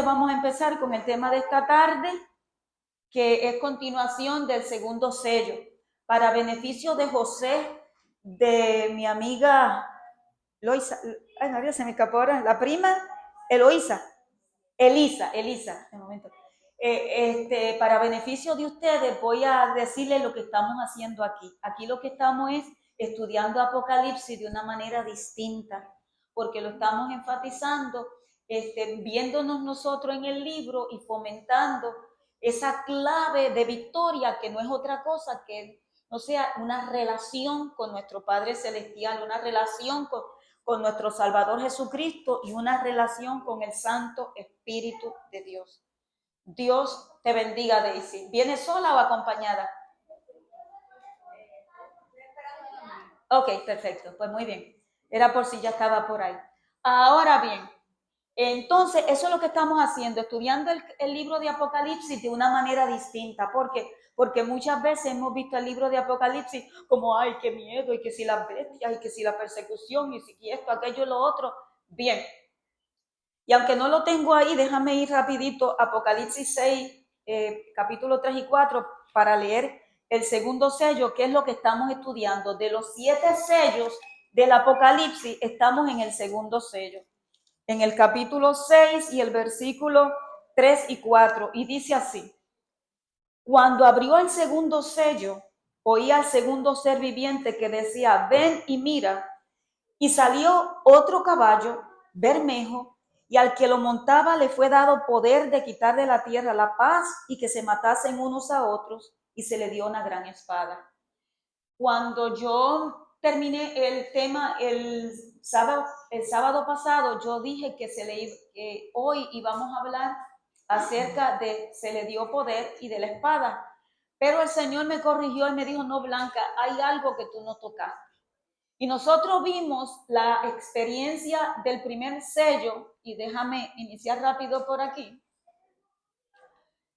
Vamos a empezar con el tema de esta tarde, que es continuación del segundo sello, para beneficio de José, de mi amiga Loisa, ay María, se me escapó ahora, la prima Elisa, un momento. Para beneficio de ustedes voy a decirles lo que estamos haciendo aquí. Aquí lo que estamos es estudiando Apocalipsis de una manera distinta, porque lo estamos enfatizando, viéndonos nosotros en el libro y fomentando esa clave de victoria, que no es otra cosa que no sea una relación con nuestro Padre Celestial, una relación con nuestro Salvador Jesucristo y una relación con el Santo Espíritu de Dios. Dios te bendiga, Daisy. ¿Vienes sola o acompañada? Ok, perfecto, pues muy bien. Era por si ya estaba por ahí. Ahora bien, entonces eso es lo que estamos haciendo, estudiando el libro de Apocalipsis de una manera distinta. ¿Por qué? Porque muchas veces hemos visto el libro de Apocalipsis como, ay, qué miedo, y que si las bestias, y que si la persecución, y si esto, aquello, lo otro. Bien. Y aunque no lo tengo ahí, déjame ir rapidito, Apocalipsis 6, capítulo 3 y 4, para leer el segundo sello, que es lo que estamos estudiando. De los 7 sellos del Apocalipsis, estamos en el segundo sello, en el capítulo 6 y el versículo 3 y 4, y dice así: cuando abrió el segundo sello, oí al segundo ser viviente que decía, ven y mira, y salió otro caballo, bermejo, y al que lo montaba le fue dado poder de quitar de la tierra la paz y que se matasen unos a otros, y se le dio una gran espada. Cuando yo terminé el tema el sábado pasado, yo dije que hoy íbamos a hablar acerca de se le dio poder y de la espada. Pero el Señor me corrigió y me dijo, no, Blanca, hay algo que tú no tocaste. Y nosotros vimos la experiencia del primer sello, y déjame iniciar rápido por aquí.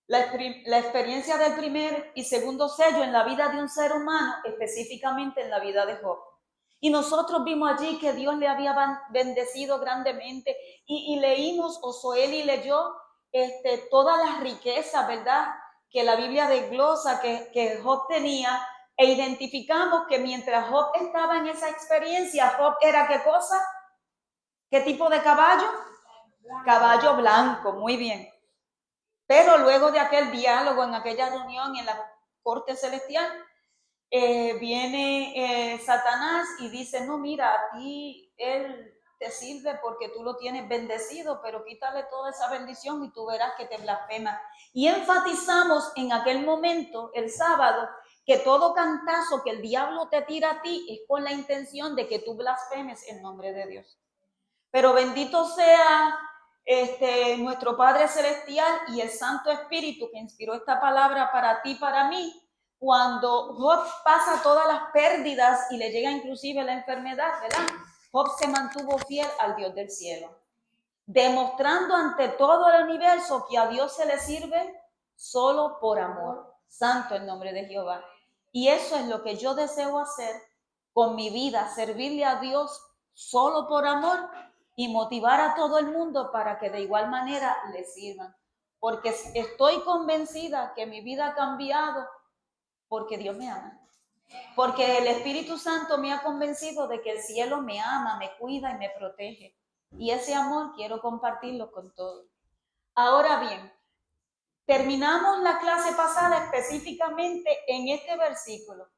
La experiencia del primer y segundo sello en la vida de un ser humano, específicamente en la vida de Job. Y nosotros vimos allí que Dios le había bendecido grandemente, y leímos, o Zoeli leyó, todas las riquezas, ¿verdad?, que la Biblia desglosa que Job tenía, e identificamos que mientras Job estaba en esa experiencia, Job era ¿qué cosa? ¿Qué tipo de caballo? Caballo blanco, muy bien. Pero luego de aquel diálogo, en aquella reunión en la corte celestial, viene Satanás y dice, no, mira, a ti él te sirve porque tú lo tienes bendecido, pero quítale toda esa bendición y tú verás que te blasfema. Y enfatizamos en aquel momento, el sábado, que todo cantazo que el diablo te tira a ti es con la intención de que tú blasfemes el nombre de Dios. Pero bendito sea nuestro Padre Celestial y el Santo Espíritu que inspiró esta palabra para ti y para mí. Cuando Job pasa todas las pérdidas y le llega inclusive la enfermedad, ¿verdad? Job se mantuvo fiel al Dios del cielo, demostrando ante todo el universo que a Dios se le sirve solo por amor. Santo el nombre de Jehová. Y eso es lo que yo deseo hacer con mi vida, servirle a Dios solo por amor y motivar a todo el mundo para que de igual manera le sirvan. Porque estoy convencida que mi vida ha cambiado porque Dios me ama. Porque el Espíritu Santo me ha convencido de que el cielo me ama, me cuida y me protege. Y ese amor quiero compartirlo con todos. Ahora bien, terminamos la clase pasada específicamente en este versículo.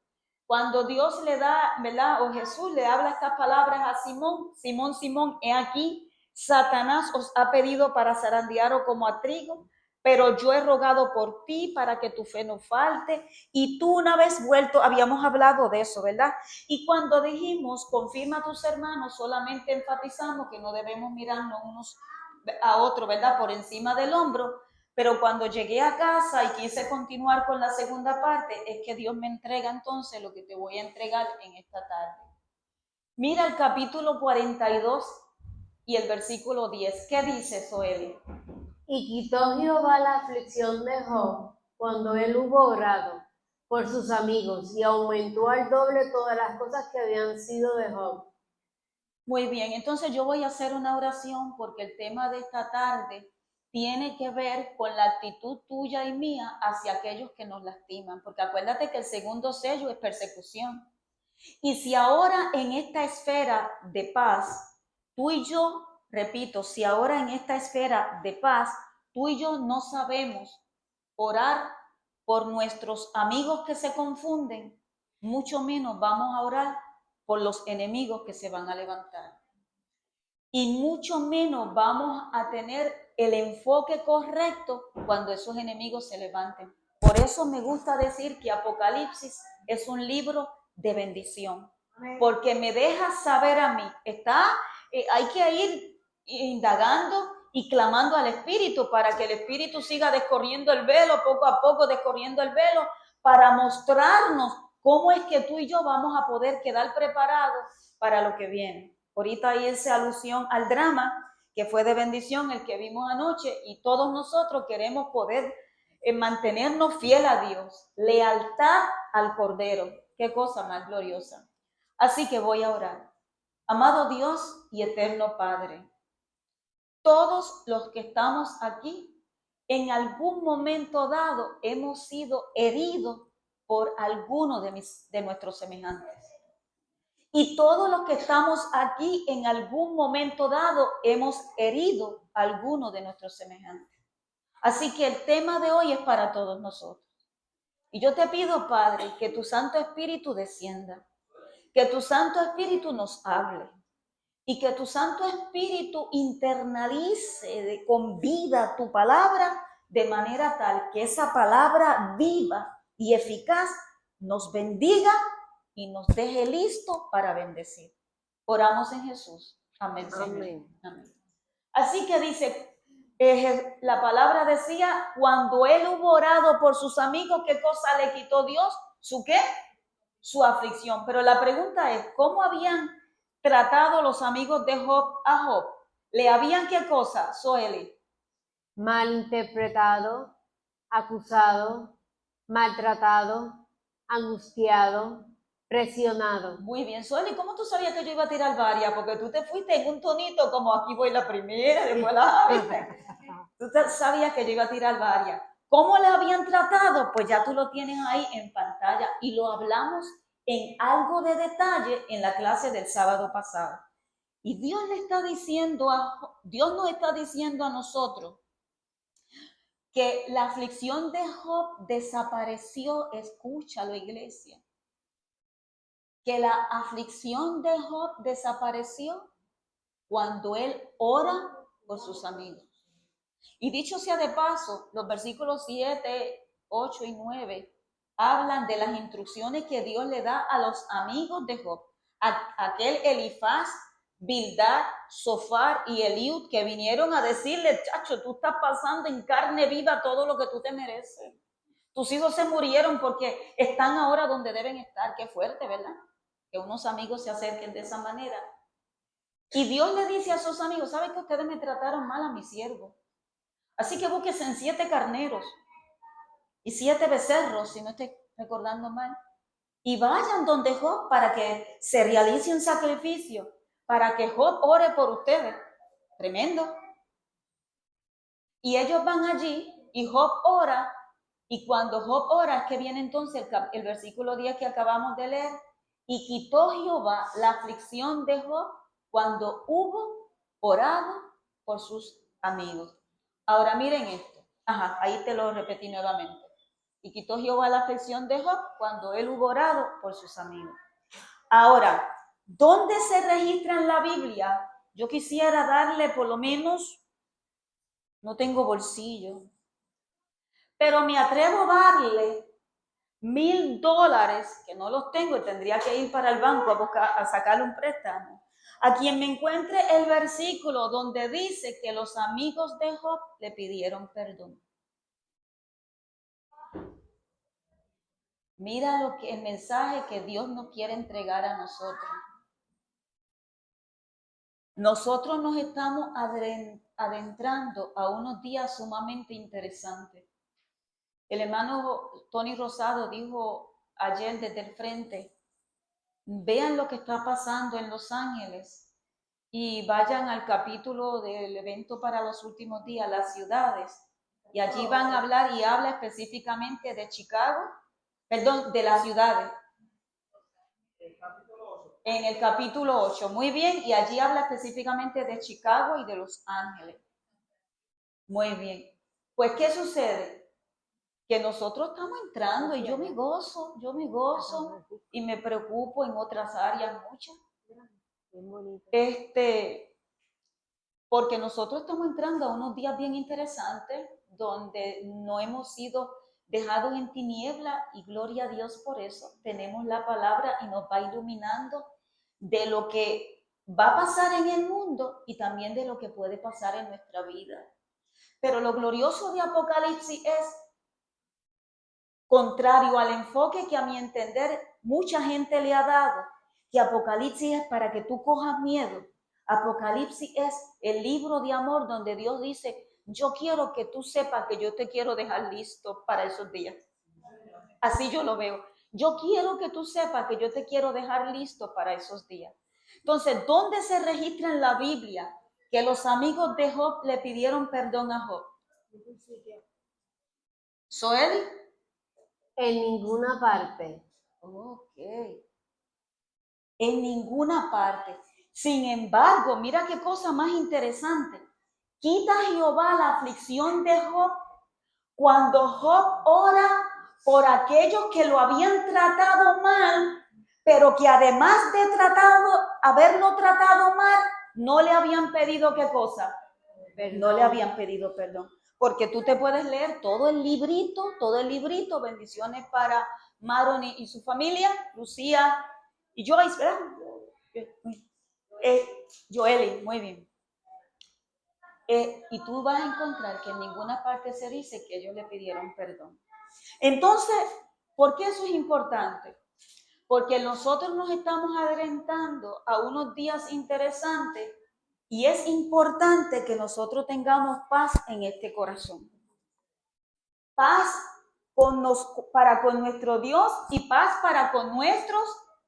Cuando Dios le da, ¿verdad? O Jesús le habla estas palabras a Simón, Simón, Simón, he aquí, Satanás os ha pedido para zarandearos como a trigo, pero yo he rogado por ti para que tu fe no falte. Y tú una vez vuelto, habíamos hablado de eso, ¿verdad? Y cuando dijimos, confirma a tus hermanos, solamente enfatizamos que no debemos mirarnos unos a otros, ¿verdad? Por encima del hombro. Pero cuando llegué a casa y quise continuar con la segunda parte, es que Dios me entrega entonces lo que te voy a entregar en esta tarde. Mira el capítulo 42 y el versículo 10. ¿Qué dice, Zoeli? Y quitó Jehová la aflicción de Job cuando él hubo orado por sus amigos y aumentó al doble todas las cosas que habían sido de Job. Muy bien, entonces yo voy a hacer una oración porque el tema de esta tarde tiene que ver con la actitud tuya y mía hacia aquellos que nos lastiman, porque acuérdate que el segundo sello es persecución. Y si ahora en esta esfera de paz, tú y yo, repito, si ahora en esta esfera de paz, tú y yo no sabemos orar por nuestros amigos que se confunden, mucho menos vamos a orar por los enemigos que se van a levantar. Y mucho menos vamos a tener el enfoque correcto cuando esos enemigos se levanten. Por eso me gusta decir que Apocalipsis es un libro de bendición, porque me deja saber a mí, hay que ir indagando y clamando al Espíritu para que el Espíritu siga descorriendo el velo, poco a poco descorriendo el velo, para mostrarnos cómo es que tú y yo vamos a poder quedar preparados para lo que viene. Ahorita ahí hice alusión al drama, que fue de bendición el que vimos anoche, y todos nosotros queremos poder mantenernos fiel a Dios, lealtad al Cordero. Qué cosa más gloriosa. Así que voy a orar. Amado Dios y eterno Padre, todos los que estamos aquí, en algún momento dado hemos sido heridos por alguno de nuestros semejantes. Y todos los que estamos aquí en algún momento dado hemos herido a alguno de nuestros semejantes. Así que el tema de hoy es para todos nosotros. Y yo te pido, Padre, que tu Santo Espíritu descienda, que tu Santo Espíritu nos hable y que tu Santo Espíritu internalice con vida tu palabra de manera tal que esa palabra viva y eficaz nos bendiga y nos deje listo para bendecir. Oramos en Jesús. Amén, Señor. Amén. Amén. Así que dice, la palabra decía, cuando él hubo orado por sus amigos, ¿qué cosa le quitó Dios? ¿Su qué? Su aflicción. Pero la pregunta es, ¿cómo habían tratado los amigos de Job a Job? ¿Le habían qué cosa, Zoeli? Malinterpretado, acusado, maltratado, angustiado, presionado. Muy bien, Zoeli, ¿cómo tú sabías que yo iba a tirar varias? Porque tú te fuiste en un tonito como aquí voy la primera, después la ¿viste? Tú sabías que yo iba a tirar varias. ¿Cómo la habían tratado? Pues ya tú lo tienes ahí en pantalla y lo hablamos en algo de detalle en la clase del sábado pasado. Y Dios Dios nos está diciendo a nosotros que la aflicción de Job desapareció, escúchalo, iglesia, que la aflicción de Job desapareció cuando él ora por sus amigos. Y dicho sea de paso, los versículos 7, 8 y 9 hablan de las instrucciones que Dios le da a los amigos de Job, aquel Elifaz, Bildad, Sofar y Eliud, que vinieron a decirle, chacho, tú estás pasando en carne viva todo lo que tú te mereces. Tus hijos se murieron porque están ahora donde deben estar. Qué fuerte, ¿verdad? Que unos amigos se acerquen de esa manera. Y Dios le dice a sus amigos, ¿saben que ustedes me trataron mal a mi siervo? Así que búsquense en 7 carneros y 7 becerros, si no estoy recordando mal, y vayan donde Job para que se realice un sacrificio, para que Job ore por ustedes. Tremendo. Y ellos van allí y Job ora, y cuando Job ora es que viene entonces el versículo 10 que acabamos de leer, y quitó Jehová la aflicción de Job cuando hubo orado por sus amigos. Ahora miren esto. Ahí te lo repetí nuevamente. Y quitó Jehová la aflicción de Job cuando él hubo orado por sus amigos. Ahora, ¿dónde se registra en la Biblia? Yo quisiera darle por lo menos, no tengo bolsillo, pero me atrevo a darle $1,000, que no los tengo y tendría que ir para el banco a sacarle un préstamo, a quien me encuentre el versículo donde dice que los amigos de Job le pidieron perdón. Mira el mensaje que Dios nos quiere entregar a nosotros. Nosotros nos estamos adentrando a unos días sumamente interesantes. El hermano Tony Rosado dijo ayer desde el frente, vean lo que está pasando en Los Ángeles. y vayan al capítulo del evento para los últimos días, las ciudades. Y allí van a hablar y habla específicamente de Chicago, perdón, de las ciudades. En el capítulo 8, muy bien, y allí habla específicamente de Chicago y de Los Ángeles. Muy bien. Pues, ¿qué sucede? Que nosotros estamos entrando y yo me gozo y me preocupo en otras áreas muchas. Porque nosotros estamos entrando a unos días bien interesantes donde no hemos sido dejados en tiniebla y gloria a Dios por eso. Tenemos la palabra y nos va iluminando de lo que va a pasar en el mundo y también de lo que puede pasar en nuestra vida. Pero lo glorioso de Apocalipsis es contrario al enfoque que a mi entender mucha gente le ha dado, que Apocalipsis es para que tú cojas miedo. Apocalipsis es el libro de amor donde Dios dice, yo quiero que tú sepas que yo te quiero dejar listo para esos días. Así yo lo veo. Yo quiero que tú sepas que yo te quiero dejar listo para esos días. Entonces, ¿dónde se registra en la Biblia que los amigos de Job le pidieron perdón a Job? ¿Soeli? En ninguna parte. Ok. En ninguna parte. Sin embargo, mira qué cosa más interesante. Quita Jehová la aflicción de Job cuando Job ora por aquellos que lo habían tratado mal, pero que además de haberlo tratado mal, no le habían pedido ¿qué cosa? Perdón. No le habían pedido perdón. Porque tú te puedes leer todo el librito, bendiciones para Maron y su familia, Lucía y Joyce, ¿verdad? Joely, muy bien. Y tú vas a encontrar que en ninguna parte se dice que ellos le pidieron perdón. Entonces, ¿por qué eso es importante? Porque nosotros nos estamos adelantando a unos días interesantes y es importante que nosotros tengamos paz en este corazón. Paz para con nuestro Dios y paz para con nuestros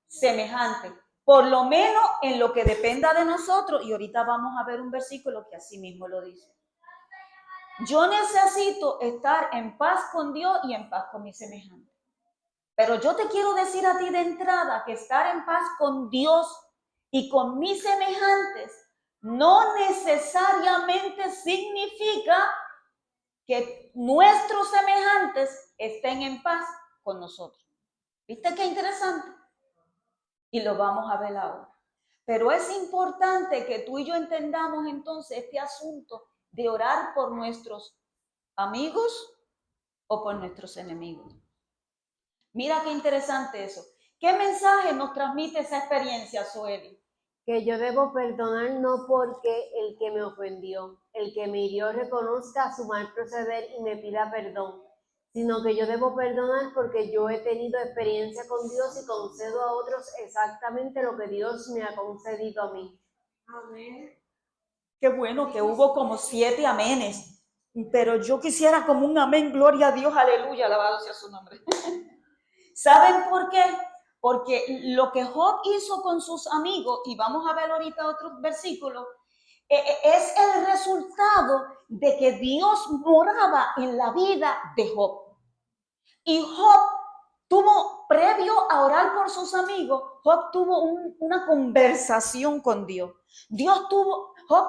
semejantes. Por lo menos en lo que dependa de nosotros. Y ahorita vamos a ver un versículo que así mismo lo dice. Yo necesito estar en paz con Dios y en paz con mis semejantes. Pero yo te quiero decir a ti de entrada que estar en paz con Dios y con mis semejantes no necesariamente significa que nuestros semejantes estén en paz con nosotros. ¿Viste qué interesante? Y lo vamos a ver ahora. Pero es importante que tú y yo entendamos entonces este asunto de orar por nuestros amigos o por nuestros enemigos. Mira qué interesante eso. ¿Qué mensaje nos transmite esa experiencia, Zoeli? Que yo debo perdonar no porque el que me ofendió, el que me hirió reconozca su mal proceder y me pida perdón, sino que yo debo perdonar porque yo he tenido experiencia con Dios y concedo a otros exactamente lo que Dios me ha concedido a mí. Amén. Qué bueno que hubo como 7 amenes, pero yo quisiera como un amén, gloria a Dios, aleluya, alabado sea su nombre. ¿Saben por qué? Porque lo que Job hizo con sus amigos, y vamos a ver ahorita otros versículos, es el resultado de que Dios moraba en la vida de Job. Y Job tuvo, previo a orar por sus amigos, Job tuvo una conversación con Dios. Job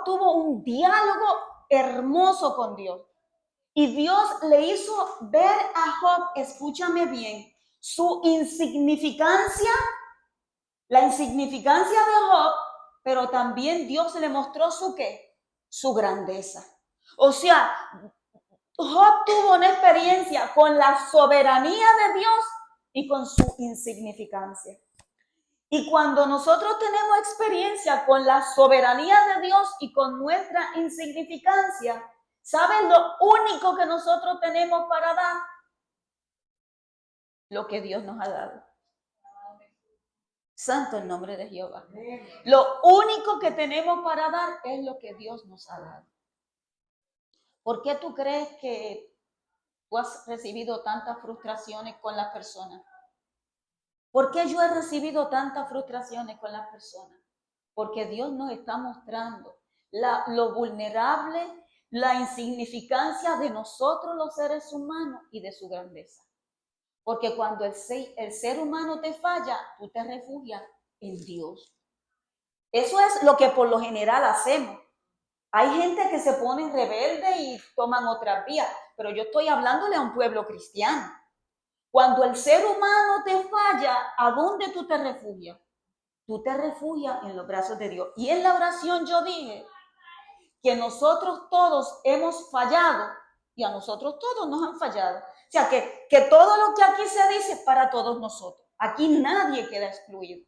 tuvo un diálogo hermoso con Dios. Y Dios le hizo ver a Job, escúchame bien, su insignificancia, la insignificancia de Job, pero también Dios le mostró su ¿qué? Su grandeza. O sea, Job tuvo una experiencia con la soberanía de Dios y con su insignificancia. Y cuando nosotros tenemos experiencia con la soberanía de Dios y con nuestra insignificancia, ¿saben lo único que nosotros tenemos para dar? Lo que Dios nos ha dado. Santo el nombre de Jehová. Lo único que tenemos para dar es lo que Dios nos ha dado. ¿Por qué tú crees que tú has recibido tantas frustraciones con las personas? ¿Por qué yo he recibido tantas frustraciones con las personas? porque Dios nos está mostrando lo vulnerable, la insignificancia de nosotros los seres humanos y de su grandeza. Porque cuando el ser humano te falla, tú te refugias en Dios. Eso es lo que por lo general hacemos. Hay gente que se pone rebelde y toman otras vías, pero yo estoy hablándole a un pueblo cristiano. Cuando el ser humano te falla, ¿a dónde tú te refugias? Tú te refugias en los brazos de Dios. Y en la oración yo dije que nosotros todos hemos fallado y a nosotros todos nos han fallado. O sea, que todo lo que aquí se dice es para todos nosotros. Aquí nadie queda excluido.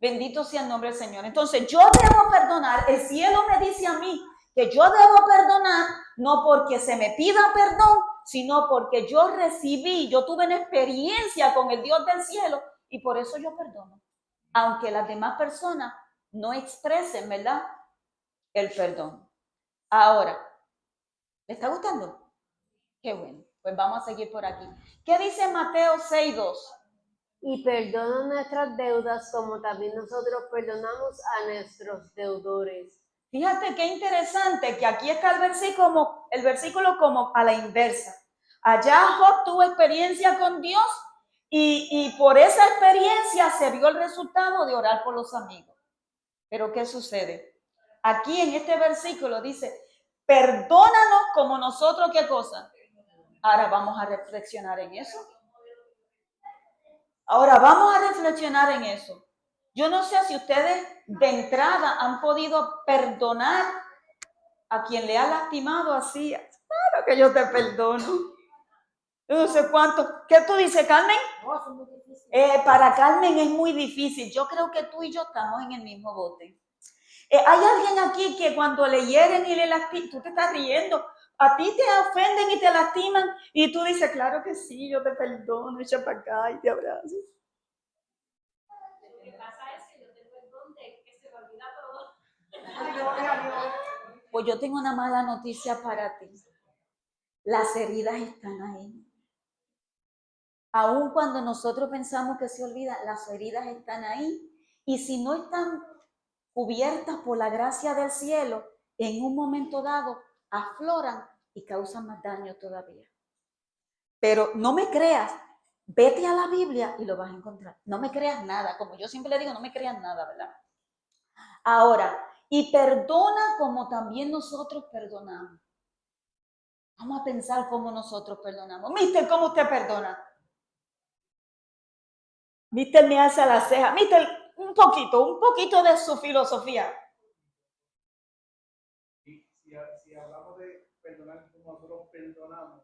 Bendito sea el nombre del Señor. Entonces yo debo perdonar. El cielo me dice a mí que yo debo perdonar, no porque se me pida perdón, sino porque yo recibí, yo tuve una experiencia con el Dios del cielo y por eso yo perdono. Aunque las demás personas no expresen, ¿verdad?, el perdón. Ahora, ¿le está gustando? Qué bueno. Pues vamos a seguir por aquí. ¿Qué dice Mateo 6:2? Y perdona nuestras deudas como también nosotros perdonamos a nuestros deudores. Fíjate qué interesante que aquí está el versículo como a la inversa. Allá Job tuvo experiencia con Dios y por esa experiencia se vio el resultado de orar por los amigos. Pero ¿qué sucede? Aquí en este versículo dice, perdónanos como nosotros, ¿qué cosa? Ahora vamos a reflexionar en eso. Yo no sé si ustedes de entrada han podido perdonar a quien le ha lastimado así. Claro que yo te perdono. Yo no sé cuánto. ¿Qué tú dices, Carmen? No, eso es muy difícil. Para Carmen es muy difícil. Yo creo que tú y yo estamos en el mismo bote. Hay alguien aquí que cuando le hieren y le lastiman, tú te estás riendo, a ti te ofenden y te lastiman y tú dices, claro que sí, yo te perdono, echa para acá y te abrazo. Lo que pasa es que yo tengo el don de que se me olvida todo. Pues yo tengo una mala noticia para ti. Las heridas están ahí. Aun cuando nosotros pensamos que se olvida, las heridas están ahí. Y si no están cubiertas por la gracia del cielo, en un momento dado afloran y causan más daño todavía. Pero no me creas, vete a la Biblia y lo vas a encontrar. No me creas nada, como yo siempre le digo, no me creas nada, ¿verdad? Ahora, y perdona como también nosotros perdonamos. Vamos a pensar cómo nosotros perdonamos. Mister, ¿cómo usted perdona? Mister me hace la ceja. Mister, un poquito de su filosofía. Si hablamos de perdonar como nosotros perdonamos,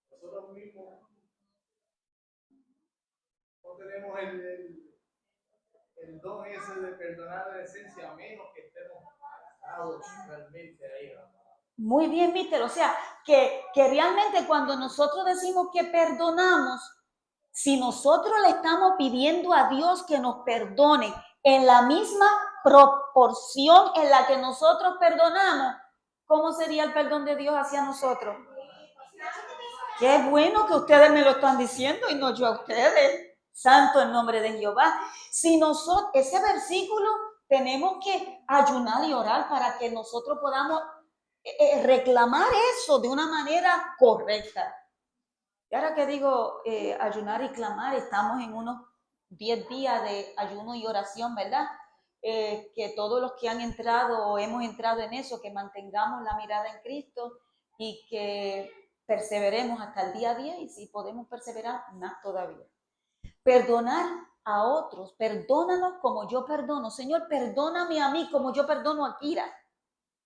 nosotros mismos no tenemos el don ese de perdonar de esencia, a menos que estemos atados realmente ahí. Muy bien, mister. O sea, que realmente cuando nosotros decimos que perdonamos, si nosotros le estamos pidiendo a Dios que nos perdone en la misma proporción en la que nosotros perdonamos, ¿cómo sería el perdón de Dios hacia nosotros? Qué bueno que ustedes me lo están diciendo y no yo a ustedes. Santo el nombre de Jehová. Si nosotros, ese versículo, tenemos que ayunar y orar para que nosotros podamos reclamar eso de una manera correcta. Y ahora que digo ayunar y clamar, estamos en unos 10 días de ayuno y oración, ¿verdad? Que todos los que han entrado o hemos entrado en eso, que mantengamos la mirada en Cristo y que perseveremos hasta el día 10 y si podemos perseverar, más todavía. Perdonar a otros, perdónanos como yo perdono. Señor, perdóname a mí como yo perdono a Kira.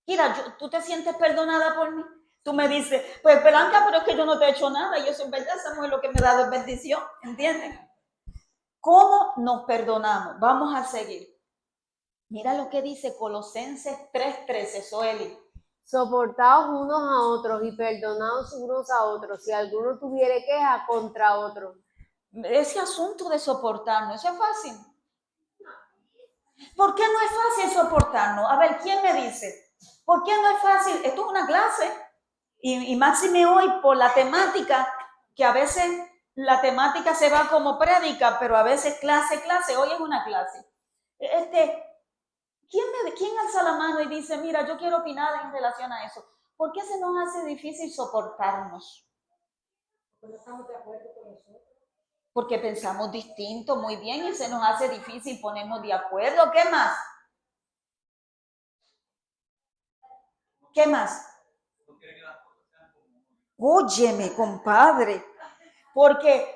Kira, ¿tú te sientes perdonada por mí? Tú me dices, pues Blanca, pero es que yo no te he hecho nada y eso es verdad, esa mujer lo que me ha dado es bendición, ¿entienden? ¿Cómo nos perdonamos? Vamos a seguir. Mira lo que dice Colosenses 3:13, Soeli. Soportaos unos a otros y perdonaos unos a otros si alguno tuviere queja contra otro. Ese asunto de soportarnos, ¿eso es fácil? ¿Por qué no es fácil soportarnos? A ver, ¿quién me dice? ¿Por qué no es fácil? Esto es una clase. Y máxime hoy por la temática, que a veces la temática se va como prédica, pero a veces clase, hoy es una clase. ¿Quién alza la mano y dice, mira, yo quiero opinar en relación a eso? ¿Por qué se nos hace difícil soportarnos? Porque no estamos de acuerdo con nosotros. Porque pensamos distinto, muy bien, y se nos hace difícil ponernos de acuerdo. ¿Qué más? ¿Qué más? Óyeme, compadre, porque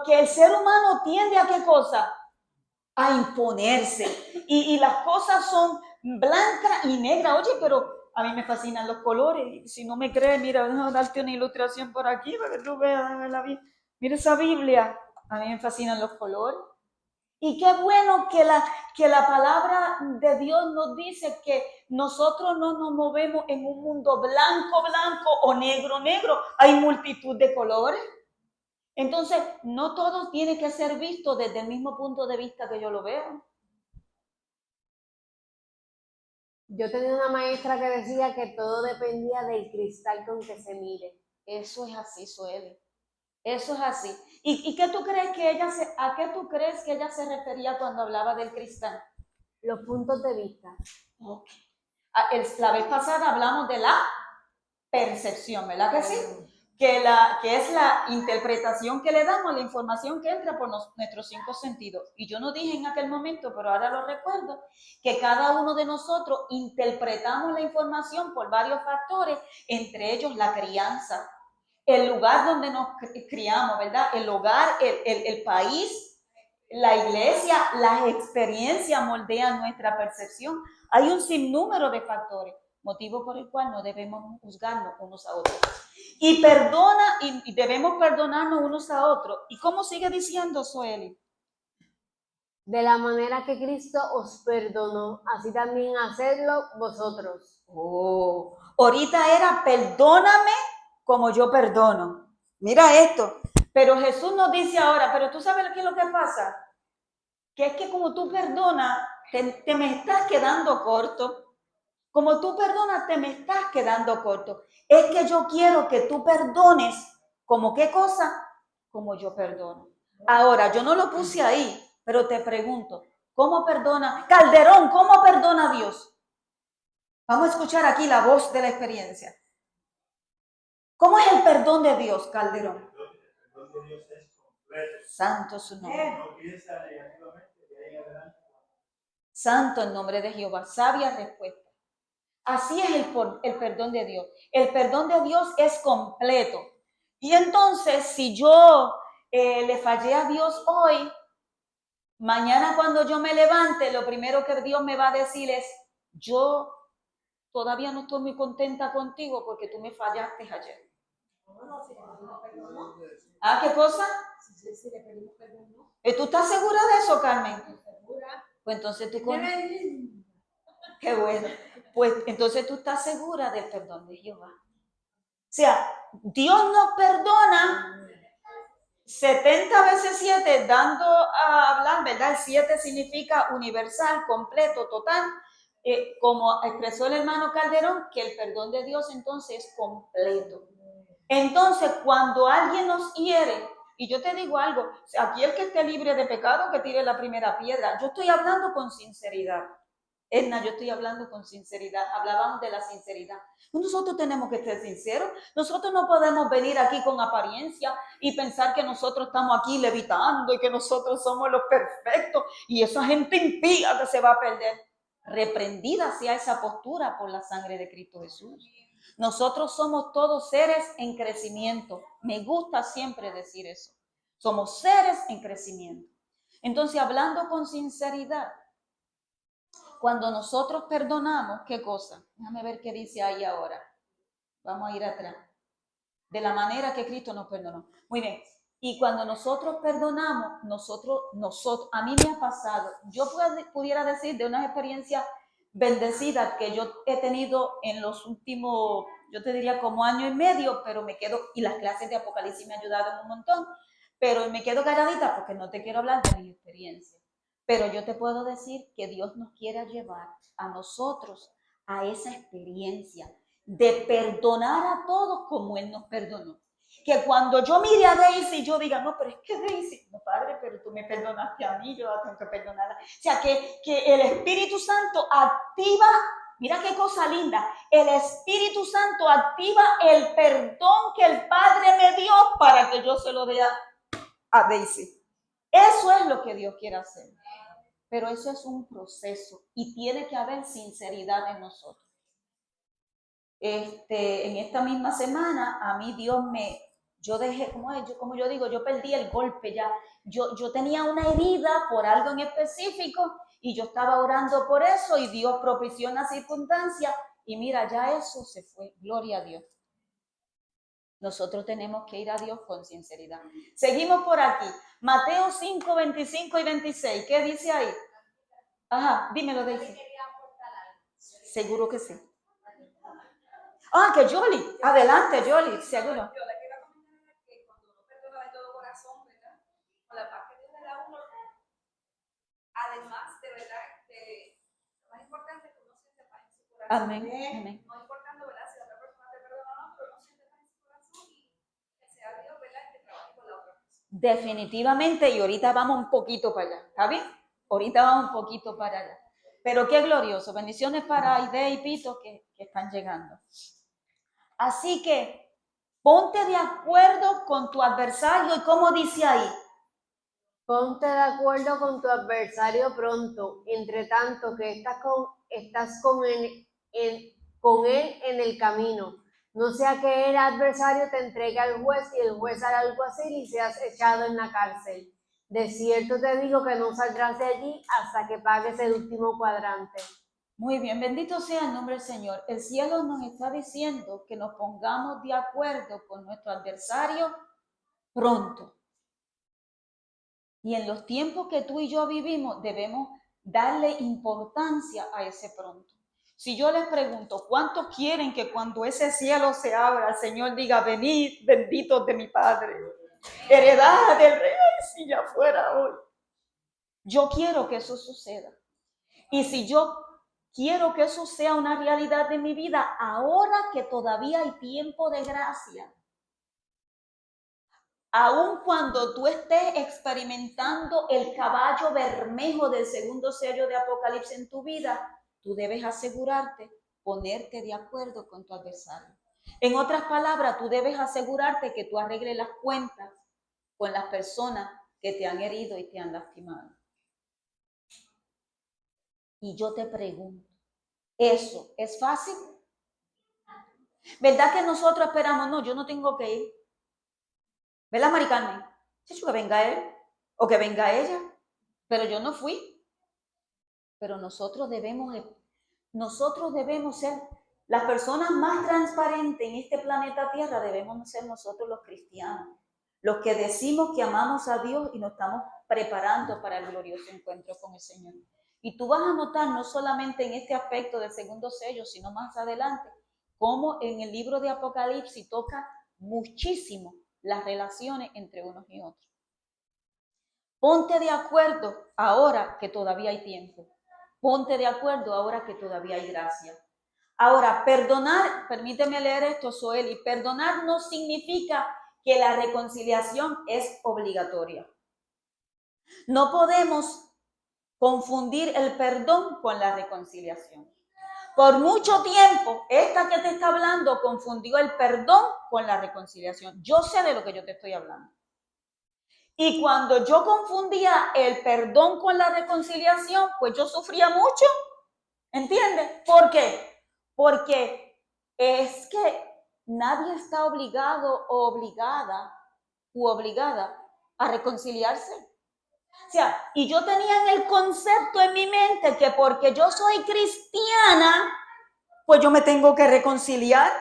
el ser humano tiende a ¿qué cosa? A imponerse, y las cosas son blancas y negras. Oye, pero a mí me fascinan los colores. Si no me crees, mira, déjame darte una ilustración por aquí para que tú veas. Mira esa Biblia, a mí me fascinan los colores. Y qué bueno que la palabra de Dios nos dice que nosotros no nos movemos en un mundo blanco, blanco o negro, negro. Hay multitud de colores. Entonces, no todo tiene que ser visto desde el mismo punto de vista que yo lo veo. Yo tenía una maestra que decía que todo dependía del cristal con que se mire. Eso es así, Sueli. Eso es así. ¿Y qué tú crees que a qué tú crees que ella se refería cuando hablaba del cristal? Los puntos de vista. Okay. La vez pasada hablamos de la percepción, ¿verdad que sí? Que es la interpretación que le damos a la información que entra por nuestros 5 sentidos. Y yo no dije en aquel momento, pero ahora lo recuerdo, que cada uno de nosotros interpretamos la información por varios factores, entre ellos la crianza, el lugar donde nos criamos, ¿verdad? El hogar, el país, la iglesia, las experiencias moldean nuestra percepción. Hay un sinnúmero de factores, motivo por el cual no debemos juzgarnos unos a otros. Y debemos perdonarnos unos a otros. ¿Y cómo sigue diciendo Soeli? De la manera que Cristo os perdonó, así también hacedlo vosotros. Oh, ahorita era perdóname como yo perdono. Mira esto. Pero Jesús nos dice ahora, pero tú sabes qué es lo que pasa. Que es que como tú perdonas, te me estás quedando corto. Como tú perdonas, te me estás quedando corto. Es que yo quiero que tú perdones. ¿Como qué cosa? Como yo perdono. Ahora, yo no lo puse ahí, pero te pregunto, ¿cómo perdona? Calderón, ¿cómo perdona a Dios? Vamos a escuchar aquí la voz de la experiencia. ¿Cómo es el perdón de Dios, Calderón? El perdón de Dios es completo. Santo su nombre. No piensa negativamente de ahí en adelante. Santo el nombre de Jehová. Sabia respuesta. Así es el perdón de Dios. El perdón de Dios es completo. Y entonces, si yo le fallé a Dios hoy, mañana cuando yo me levante, lo primero que Dios me va a decir es, yo todavía no estoy muy contenta contigo porque tú me fallaste ayer. No, si le pedimos perdón, no. ¿Ah, qué cosa? Si le pedimos perdón, no. ¿Tú estás segura de eso, Carmen? Segura. Pues entonces tú conoces. Qué bueno. Pues entonces tú estás segura del perdón de Jehová. O sea, Dios nos perdona 70 veces 7, dando a hablar, ¿verdad? El 7 significa universal, completo, total. Como expresó el hermano Calderón, que el perdón de Dios entonces es completo. Entonces, cuando alguien nos hiere, y yo te digo algo, aquí el que esté libre de pecado, que tire la primera piedra. Yo estoy hablando con sinceridad. Edna, yo estoy hablando con sinceridad. Hablábamos de la sinceridad. Nosotros tenemos que ser sinceros. Nosotros no podemos venir aquí con apariencia y pensar que nosotros estamos aquí levitando y que nosotros somos los perfectos y esa gente impía que se va a perder. Reprendida sea esa postura por la sangre de Cristo Jesús. Nosotros somos todos seres en crecimiento. Me gusta siempre decir eso. Somos seres en crecimiento. Entonces, hablando con sinceridad, cuando nosotros perdonamos, ¿qué cosa? Déjame ver qué dice ahí ahora. Vamos a ir atrás. De la manera que Cristo nos perdonó. Muy bien. Y cuando nosotros perdonamos, a mí me ha pasado, yo pudiera decir de unas experiencias bendecidas que yo he tenido en los últimos, yo te diría como año y medio, pero me quedo, y las clases de Apocalipsis me han ayudado en un montón, pero me quedo calladita porque no te quiero hablar de mi experiencia. Pero yo te puedo decir que Dios nos quiere llevar a nosotros a esa experiencia de perdonar a todos como Él nos perdonó. Que cuando yo mire a Daisy, yo diga, no, pero es que Daisy, no, Padre, pero tú me perdonaste a mí, yo la tengo que perdonar. O sea, que el Espíritu Santo activa, mira qué cosa linda, el Espíritu Santo activa el perdón que el Padre me dio para que yo se lo dé a Daisy. Eso es lo que Dios quiere hacer. Pero eso es un proceso y tiene que haber sinceridad en nosotros. En esta misma semana, a mí Dios yo dejé, como yo digo, yo perdí el golpe ya. Yo tenía una herida por algo en específico y yo estaba orando por eso y Dios propició una circunstancia y mira, ya eso se fue. Gloria a Dios. Nosotros tenemos que ir a Dios con sinceridad. Seguimos por aquí. Mateo 5, 25 y 26. ¿Qué dice ahí? Ajá, dímelo, Daisy. Seguro que sí. Ah, que Jolie. Adelante, Jolie, seguro. Yo le quiero comentar que cuando uno perdona de todo corazón, ¿verdad? Con la paz que Dios le da a uno, además de verdad, lo más importante es que uno siente paz en su corazón. Amén. Amén. No importando, ¿verdad? Si la otra persona te perdona o no, pero uno siente paz en su corazón y que sea Dios, ¿verdad? Que trabaje con la otra persona. Definitivamente, y ahorita vamos un poquito para allá, ¿está bien? Ahorita vamos un poquito para allá. Pero qué glorioso. Bendiciones para Aide y Pito que están llegando. Así que ponte de acuerdo con tu adversario y como dice ahí. Ponte de acuerdo con tu adversario pronto, entre tanto que estás con él en el camino. No sea que el adversario te entregue al juez y el juez al alguacil y seas echado en la cárcel. De cierto te digo que no saldrás de allí hasta que pagues el último cuadrante. Muy bien, bendito sea el nombre del Señor. El cielo nos está diciendo que nos pongamos de acuerdo con nuestro adversario pronto. Y en los tiempos que tú y yo vivimos, debemos darle importancia a ese pronto. Si yo les pregunto, ¿cuántos quieren que cuando ese cielo se abra, el Señor diga, venid, benditos de mi Padre, heredad del rey, si ya fuera hoy? Yo quiero que eso suceda. Y si yo quiero que eso sea una realidad de mi vida, ahora que todavía hay tiempo de gracia, aun cuando tú estés experimentando el caballo bermejo del segundo sello de Apocalipsis en tu vida, tú debes asegurarte, ponerte de acuerdo con tu adversario. En otras palabras, tú debes asegurarte que tú arregles las cuentas con las personas que te han herido y te han lastimado. Y yo te pregunto, ¿eso es fácil? ¿Verdad que nosotros esperamos? No, yo no tengo que ir. ¿Verdad, Mari Carmen? Que venga él o que venga ella. Pero yo no fui. Pero nosotros debemos ser las personas más transparentes en este planeta Tierra. Debemos ser nosotros los cristianos. Los que decimos que amamos a Dios y nos estamos preparando para el glorioso encuentro con el Señor. Y tú vas a notar no solamente en este aspecto del segundo sello, sino más adelante, cómo en el libro de Apocalipsis toca muchísimo las relaciones entre unos y otros. Ponte de acuerdo ahora que todavía hay tiempo. Ponte de acuerdo ahora que todavía hay gracia. Ahora, perdonar, permíteme leer esto, Zoeli, perdonar no significa que la reconciliación es obligatoria. No podemos confundir el perdón con la reconciliación. Por mucho tiempo, esta que te está hablando confundió el perdón con la reconciliación. Yo sé de lo que yo te estoy hablando. Y cuando yo confundía el perdón con la reconciliación, pues yo sufría mucho. ¿Entiendes? ¿Por qué? Porque es que nadie está obligado o obligada a reconciliarse. O sea, y yo tenía en el concepto en mi mente que porque yo soy cristiana, pues yo me tengo que reconciliar.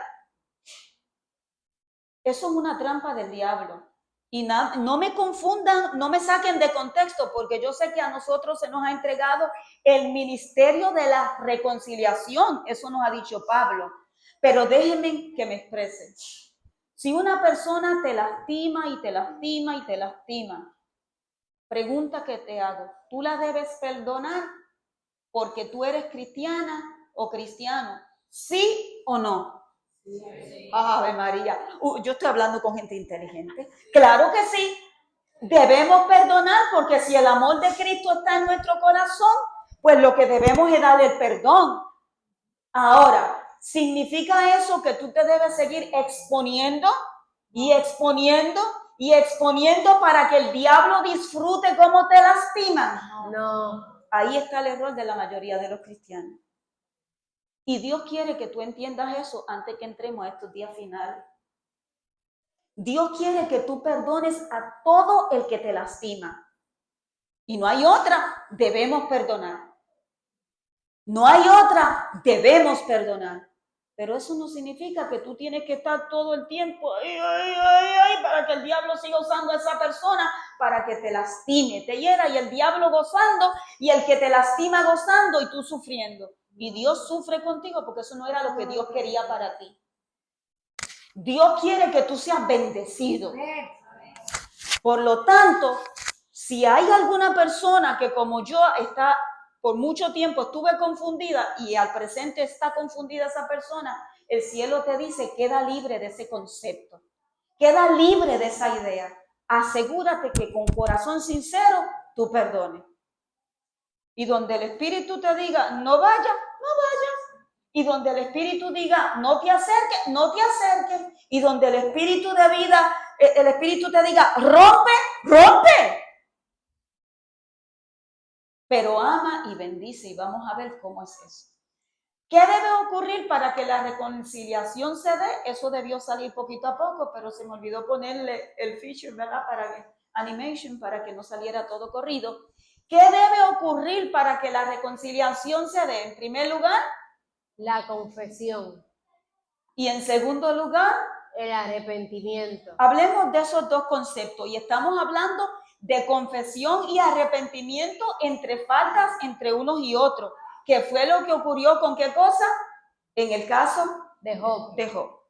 Eso es una trampa del diablo. Y no me confundan, no me saquen de contexto, porque yo sé que a nosotros se nos ha entregado el ministerio de la reconciliación. Eso nos ha dicho Pablo. Pero déjenme que me exprese. Si una persona te lastima y te lastima y te lastima, pregunta que te hago, ¿tú la debes perdonar porque tú eres cristiana o cristiano? ¿Sí o no? Ave María. Yo estoy hablando con gente inteligente. Claro que sí. Debemos perdonar porque si el amor de Cristo está en nuestro corazón, pues lo que debemos es darle el perdón. Ahora, ¿significa eso que tú te debes seguir exponiendo y exponiendo y exponiendo para que el diablo disfrute cómo te lastiman? No. Ahí está el error de la mayoría de los cristianos. Y Dios quiere que tú entiendas eso antes que entremos a estos días finales. Dios quiere que tú perdones a todo el que te lastima. Y no hay otra, debemos perdonar. No hay otra, debemos perdonar. Pero eso no significa que tú tienes que estar todo el tiempo para que el diablo siga usando a esa persona para que te lastime, te hiera, y el diablo gozando y el que te lastima gozando y tú sufriendo. Y Dios sufre contigo porque eso no era lo que Dios quería para ti. Dios quiere que tú seas bendecido. Por lo tanto, si hay alguna persona que como yo está por mucho tiempo estuve confundida y al presente está confundida esa persona, el cielo te dice, queda libre de ese concepto, queda libre de esa idea. Asegúrate que con corazón sincero tú perdones. Y donde el Espíritu te diga, no vayas, no vayas. Y donde el Espíritu diga, no te acerques, no te acerques. Y donde el Espíritu de vida, el Espíritu te diga, rompe, rompe. Pero ama y bendice, y vamos a ver cómo es eso. ¿Qué debe ocurrir para que la reconciliación se dé? Eso debió salir poquito a poco, pero se me olvidó ponerle el feature, ¿verdad? Animation, para que no saliera todo corrido. ¿Qué debe ocurrir para que la reconciliación se dé? En primer lugar, La confesión. Y en segundo lugar, el arrepentimiento. Hablemos de esos dos conceptos y estamos hablando de confesión y arrepentimiento entre faltas entre unos y otros, que fue lo que ocurrió con qué cosa, en el caso de Job.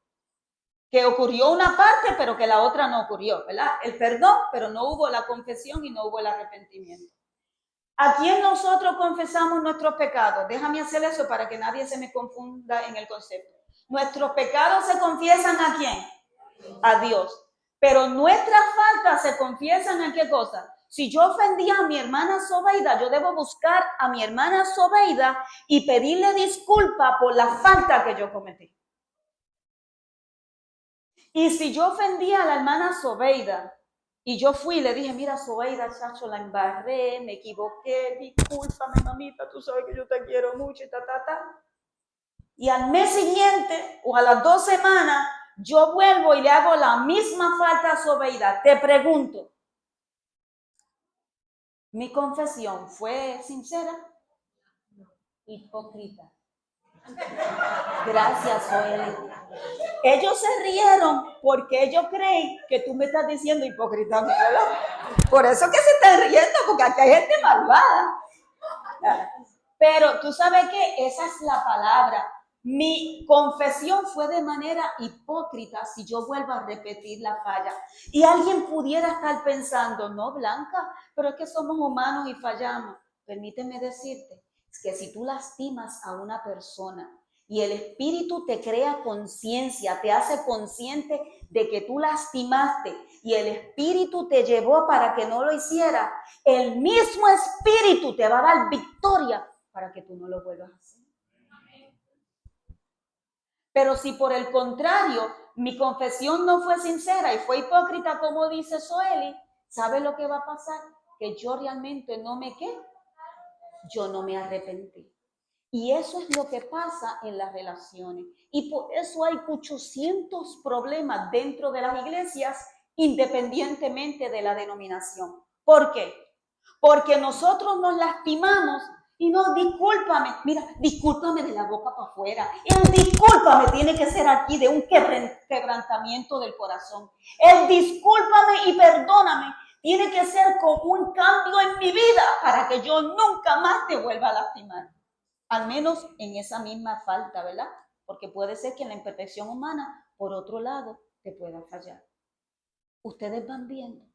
Que ocurrió una parte pero que la otra no ocurrió, ¿verdad? El perdón, pero no hubo la confesión y no hubo el arrepentimiento. ¿A quién nosotros confesamos nuestros pecados? Déjame hacer eso para que nadie se me confunda en el concepto. Nuestros pecados se confiesan ¿a quién? A Dios. Pero nuestras faltas se confiesan ¿a qué cosa? Si yo ofendí a mi hermana Zobeida, yo debo buscar a mi hermana Zobeida y pedirle disculpa por la falta que yo cometí. Y si yo ofendí a la hermana Zobeida y yo fui y le dije, mira Zobeida, chacho, la embarré, me equivoqué, discúlpame mamita, tú sabes que yo te quiero mucho y Y al mes siguiente o a las 2 semanas, yo vuelvo y le hago la misma falta a Zobeida. Te pregunto, ¿mi confesión fue sincera? Hipócrita. Gracias, Joel. Ellos se rieron porque ellos creen que tú me estás diciendo hipócrita, ¿verdad? Por eso que se están riendo, porque aquí hay gente malvada. Pero tú sabes que esa es la palabra. Mi confesión fue de manera hipócrita si yo vuelvo a repetir la falla. Y alguien pudiera estar pensando, no, Blanca, pero es que somos humanos y fallamos. Permíteme decirte que si tú lastimas a una persona y el Espíritu te crea conciencia, te hace consciente de que tú lastimaste y el Espíritu te llevó para que no lo hiciera, el mismo Espíritu te va a dar victoria para que tú no lo vuelvas a hacer. Pero si por el contrario, mi confesión no fue sincera y fue hipócrita, como dice Zoeli, ¿sabe lo que va a pasar? Que yo realmente no me yo no me arrepentí. Y eso es lo que pasa en las relaciones. Y por eso hay 800 problemas dentro de las iglesias, independientemente de la denominación. ¿Por qué? Porque nosotros nos lastimamos y no, discúlpame, mira, discúlpame de la boca para afuera. El discúlpame tiene que ser aquí de un quebrantamiento del corazón. El discúlpame y perdóname tiene que ser como un cambio en mi vida para que yo nunca más te vuelva a lastimar. Al menos en esa misma falta, ¿verdad? Porque puede ser que en la imperfección humana, por otro lado, te pueda fallar. Ustedes van viendo.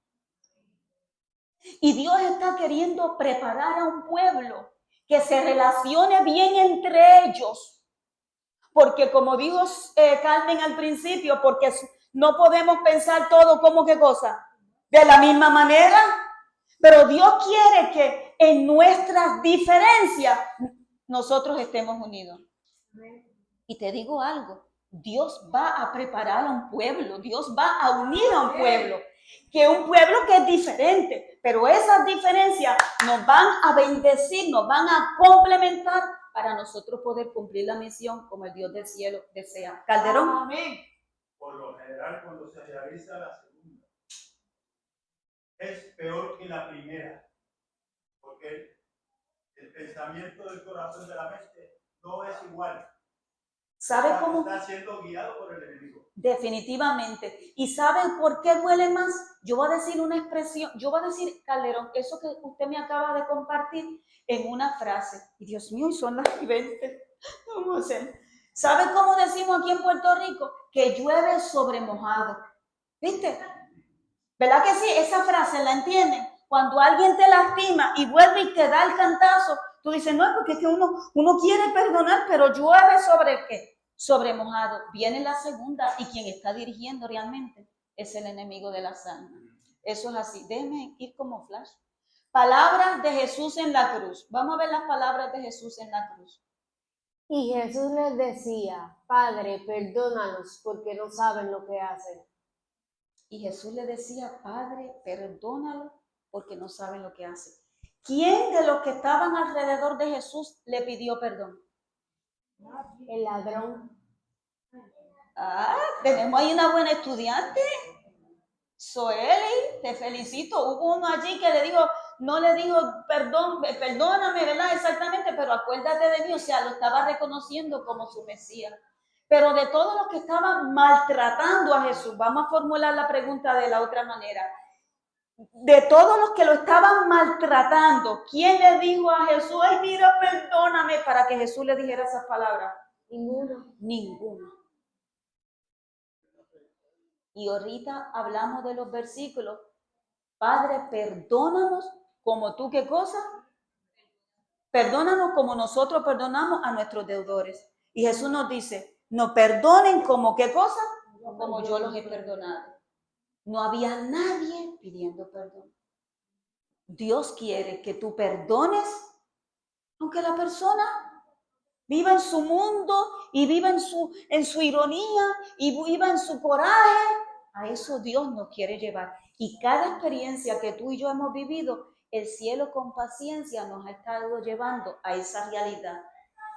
Y Dios está queriendo preparar a un pueblo que se relacione bien entre ellos porque como dijo Carmen al principio, porque no podemos pensar todo como qué cosa, de la misma manera, pero Dios quiere que en nuestras diferencias nosotros estemos unidos. Y te digo algo, Dios va a preparar a un pueblo, Dios va a unir a un pueblo, que un pueblo que es diferente, pero esas diferencias nos van a bendecir, nos van a complementar para nosotros poder cumplir la misión como el Dios del cielo desea. Calderón. Amén. Por lo general, cuando se realiza la segunda, es peor que la primera, porque el pensamiento del corazón de la mente no es igual. ¿Sabe cómo? Está siendo guiado por el enemigo. Definitivamente. ¿Y saben por qué duele más? Yo voy a decir una expresión, yo voy a decir, Calderón, eso que usted me acaba de compartir en una frase. Y Dios mío, y son las 20. Vamos a hacer. ¿Saben cómo decimos aquí en Puerto Rico? Que llueve sobre mojado. ¿Viste? ¿Verdad que sí? Esa frase la entienden. Cuando alguien te lastima y vuelve y te da el cantazo, tú dices, no, porque es que uno quiere perdonar, pero llueve sobre ¿qué? Sobre mojado. Viene la segunda y quien está dirigiendo realmente es el enemigo de las almas. Eso es así. Déjenme ir como flash. Palabras de Jesús en la cruz. Vamos a ver las palabras de Jesús en la cruz. Y Jesús les decía, Padre, perdónalos porque no saben lo que hacen. Y Jesús le decía, Padre, perdónalo porque no saben lo que hacen. ¿Quién de los que estaban alrededor de Jesús le pidió perdón? El ladrón. Tenemos ahí una buena estudiante. Soeli, te felicito. Hubo uno allí que le dijo, no le dijo perdóname, ¿verdad? Exactamente, pero acuérdate de mí, o sea, lo estaba reconociendo como su Mesías. Pero de todos los que estaban maltratando a Jesús, vamos a formular la pregunta de la otra manera. De todos los que lo estaban maltratando, ¿quién le dijo a Jesús, ay, mira, perdóname, para que Jesús le dijera esas palabras? Ninguno. Ninguno. Y ahorita hablamos de los versículos. Padre, perdónanos como tú, ¿qué cosa? Perdónanos como nosotros perdonamos a nuestros deudores. Y Jesús nos dice, no perdonen como ¿qué cosa? Como yo los he perdonado. No había nadie pidiendo perdón. Dios quiere que tú perdones, aunque la persona viva en su mundo y viva en su ironía y viva en su coraje. A eso Dios nos quiere llevar. Y cada experiencia que tú y yo hemos vivido, el cielo con paciencia nos ha estado llevando a esa realidad.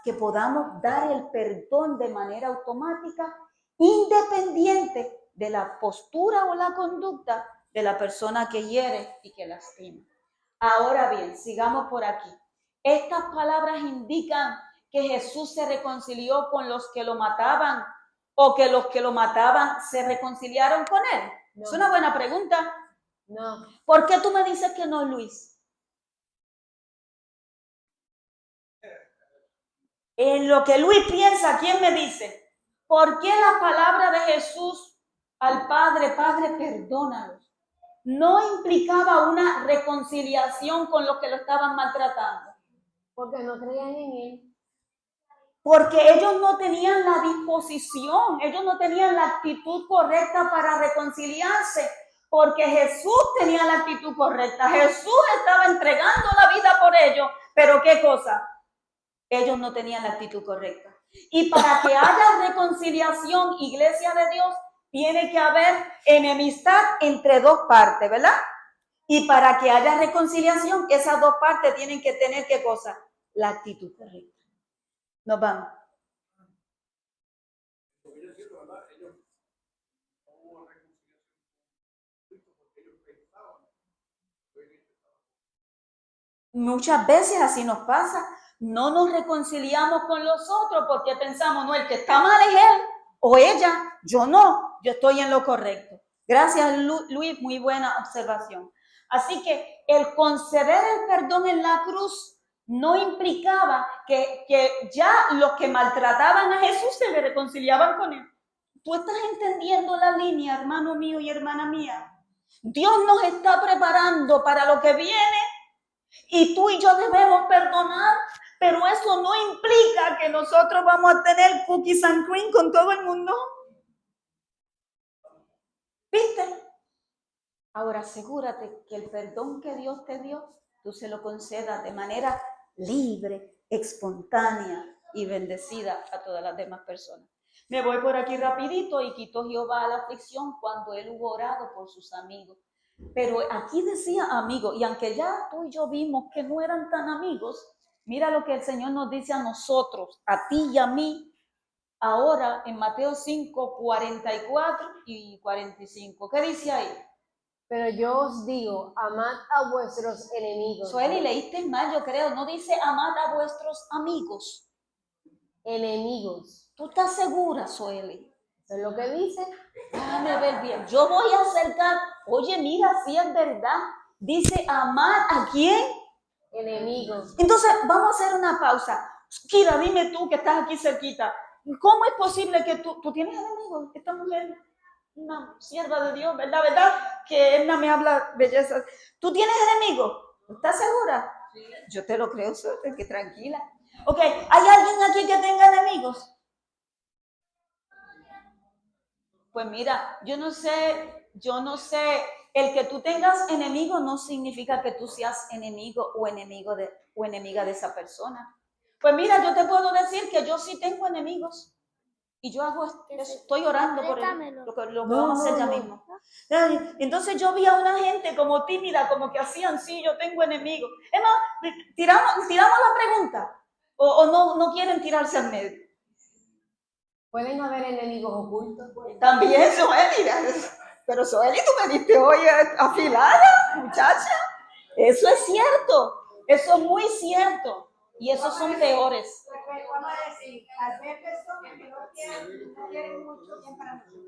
Que podamos dar el perdón de manera automática, independiente de la postura o la conducta de la persona que hiere y que lastima. Ahora bien, sigamos por aquí. Estas palabras indican que Jesús se reconcilió con los que lo mataban o que los que lo mataban se reconciliaron con él. No. Es una buena pregunta. No. ¿Por qué tú me dices que no, Luis? En lo que Luis piensa, ¿quién me dice? ¿Por qué la palabra de Jesús al Padre, Padre, perdónalos, no implicaba una reconciliación con los que lo estaban maltratando? Porque no creían en él. Porque ellos no tenían la disposición, ellos no tenían la actitud correcta para reconciliarse, porque Jesús tenía la actitud correcta. Jesús estaba entregando la vida por ellos, pero ¿qué cosa? Ellos no tenían la actitud correcta. Y para que haya reconciliación, iglesia de Dios, tiene que haber enemistad entre dos partes, ¿verdad? Y para que haya reconciliación, esas dos partes tienen que tener ¿qué cosa? La actitud correcta. Nos vamos. Porque yo entiendo, ¿verdad? Ellos no hubo reconciliación porque ellos pensaban. Muchas veces así nos pasa. No nos reconciliamos con los otros porque pensamos, no, el que está mal es él o ella, yo no, yo estoy en lo correcto. Gracias, Luis, muy buena observación. Así que el conceder el perdón en la cruz no implicaba que ya los que maltrataban a Jesús se le reconciliaban con él. ¿Tú estás entendiendo la línea, hermano mío y hermana mía? Dios nos está preparando para lo que viene y tú y yo debemos perdonar pero eso no implica que nosotros vamos a tener cookies and cream con todo el mundo. ¿Viste? Ahora asegúrate que el perdón que Dios te dio, tú se lo concedas de manera libre, espontánea y bendecida a todas las demás personas. Me voy por aquí rapidito. Y quitó Jehová la aflicción cuando él hubo orado por sus amigos. Pero aquí decía amigos, y aunque ya tú y yo vimos que no eran tan amigos, mira lo que el Señor nos dice a nosotros, a ti y a mí, ahora en Mateo 5, 44 y 45. ¿Qué dice ahí? Pero yo os digo, amad a vuestros enemigos. Sueli, leíste mal, yo creo. No dice amad a vuestros amigos. Enemigos. ¿Tú estás segura, Sueli? Eso es lo que dice. Déjame ver bien. Yo voy a acercar. Oye, mira, sí es verdad. Dice amad ¿a quién? Enemigos. Entonces, vamos a hacer una pausa. Kira, dime tú que estás aquí cerquita. ¿Cómo es posible que tú tienes enemigos? Esta mujer, una sierva de Dios, ¿verdad? ¿Verdad? Que Edna me habla bellezas. ¿Tú tienes enemigos? ¿Estás segura? Sí. Yo te lo creo, suerte, que tranquila. Ok, ¿hay alguien aquí que tenga enemigos? Pues mira, yo no sé, el que tú tengas enemigos no significa que tú seas enemigo o enemiga de esa persona. Pues mira, yo te puedo decir que yo sí tengo enemigos y yo hago eso, estoy orando por lo que vamos a hacer ya mismo. Entonces yo vi a una gente como tímida, como que hacían, sí, yo tengo enemigos. Es más, tiramos la pregunta o no quieren tirarse al medio. Pueden haber enemigos ocultos. También, Soeli, pero Soeli, tú me diste hoy afilada, muchacha. Eso es cierto, eso es muy cierto. Y esos son peores. Vamos a decir, al ver personas que no quieren mucho bien para nosotros.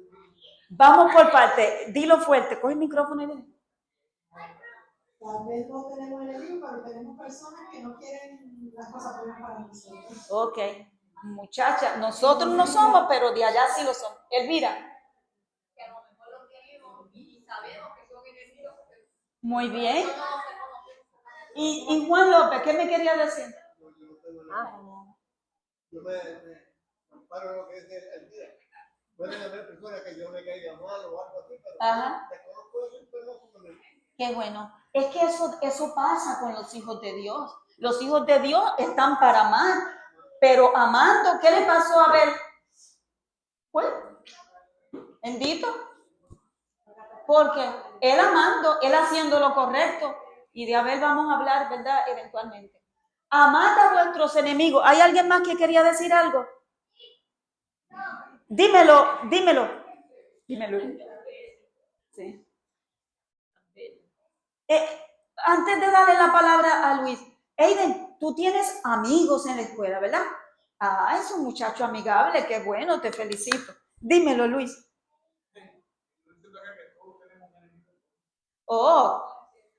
Vamos por parte, dilo fuerte, coge el micrófono y dile. Tal vez no tenemos enemigos, pero tenemos personas que no quieren las cosas buenas para nosotros. Ok, muchacha, nosotros no somos, pero de allá sí lo somos. Elvira. Que a lo mejor los tenemos y sabemos que son enemigos. Muy bien. Y Juan López, ¿qué me quería decir? Yo me comparo lo que dice Elvira. Pueden haber personas que yo me caiga mal o algo así, pero desconozco eso, pero no como el... Qué bueno. Es que eso pasa con los hijos de Dios. Los hijos de Dios están para amar, pero amando, ¿qué le pasó a Abel? Pues, bendito. Porque él amando, él haciendo lo correcto, y de Abel vamos a hablar, ¿verdad? Eventualmente. Amad a vuestros enemigos. ¿Hay alguien más que quería decir algo? Dímelo. Sí. Antes de darle la palabra a Luis, Aiden, tú tienes amigos en la escuela, ¿verdad? Ah, es un muchacho amigable, qué bueno, te felicito. Dímelo, Luis. Oh,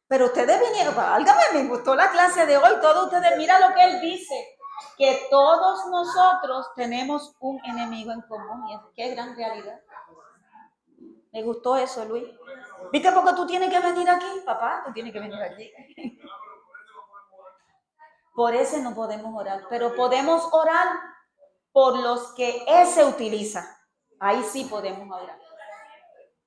pero ustedes vinieron, válgame, me gustó la clase de hoy, todos ustedes, mira lo que él dice, que todos nosotros tenemos un enemigo en común, y es qué gran realidad. Me gustó eso, Luis. ¿Viste por qué tú tienes que venir aquí, papá? Tú tienes que venir aquí. Por ese no podemos orar, pero podemos orar por los que ese utiliza. Ahí sí podemos orar.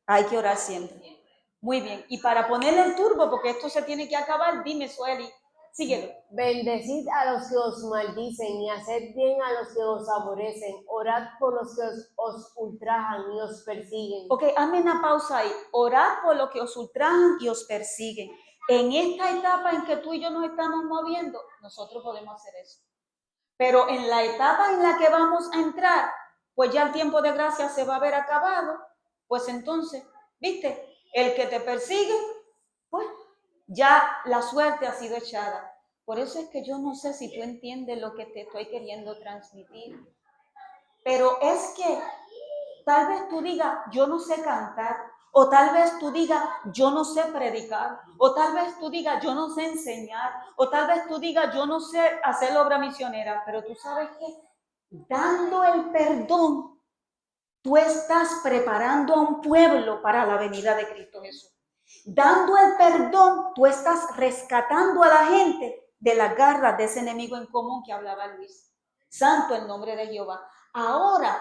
Hay que orar siempre. Muy bien. Y para ponerle el turbo, porque esto se tiene que acabar, dime, Sueli, síguelo. Bendecid a los que os maldicen y haced bien a los que os aborrecen. Orad por los que os ultrajan y os persiguen. Ok, hazme una pausa ahí. Orad por los que os ultrajan y os persiguen. En esta etapa en que tú y yo nos estamos moviendo, nosotros podemos hacer eso. Pero en la etapa en la que vamos a entrar, pues ya el tiempo de gracia se va a haber acabado, pues entonces, ¿viste? El que te persigue, pues ya la suerte ha sido echada. Por eso es que yo no sé si tú entiendes lo que te estoy queriendo transmitir. Pero es que tal vez tú digas, yo no sé cantar, o tal vez tú digas, yo no sé predicar, o tal vez tú digas, yo no sé enseñar, o tal vez tú digas, yo no sé hacer obra misionera, pero tú sabes que dando el perdón, tú estás preparando a un pueblo para la venida de Cristo Jesús. Dando el perdón, tú estás rescatando a la gente de las garras de ese enemigo en común que hablaba Luis. Santo el nombre de Jehová. Ahora,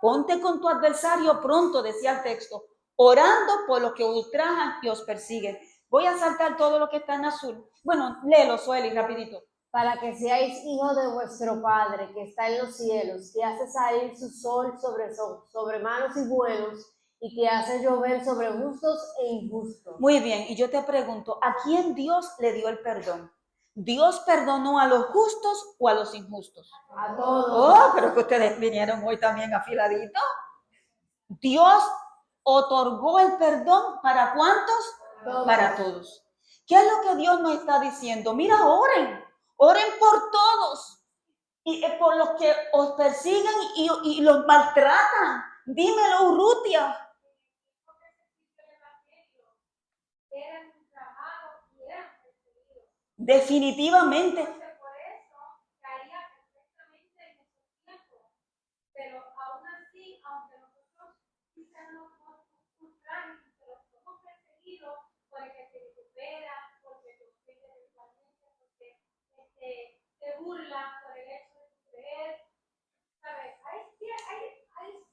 ponte con tu adversario pronto, decía el texto, orando por los que ultrajan y os persiguen. Voy a saltar todo lo que está en azul. Bueno, léelo, Sueli, rapidito. Para que seáis hijos de vuestro Padre que está en los cielos, que hace salir su sol sobre malos y buenos, y que hace llover sobre justos e injustos. Muy bien, y yo te pregunto, ¿a quién Dios le dio el perdón? ¿Dios perdonó a los justos o a los injustos? A todos. Oh, pero que ustedes vinieron hoy también afiladitos. Dios otorgó el perdón ¿para cuántos? Todos. Para todos. ¿Qué es lo que Dios nos está diciendo? Mira, oren por todos y por los que os persiguen y los maltratan. Dímelo, Urrutia. Eran ultrajados y eran perseguidos. Definitivamente. Entonces, por eso caía perfectamente en esos tiempos. Pero aún así, aunque nosotros quizás nos ultrajen, pero somos perseguidos por el que se recupera, porque te ofende sexualmente, porque te burla por el hecho de creer. ¿Sabes? Hay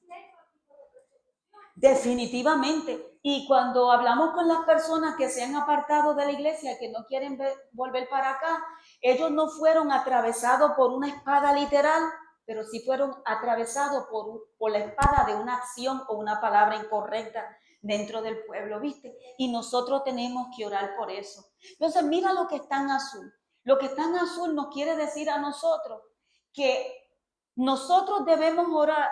ciertos tipos de persecución. Definitivamente. Y cuando hablamos con las personas que se han apartado de la iglesia, que no quieren volver para acá, ellos no fueron atravesados por una espada literal, pero sí fueron atravesados por la espada de una acción o una palabra incorrecta dentro del pueblo, ¿viste? Y nosotros tenemos que orar por eso. Entonces, mira lo que está en azul. Lo que está en azul nos quiere decir a nosotros que nosotros debemos orar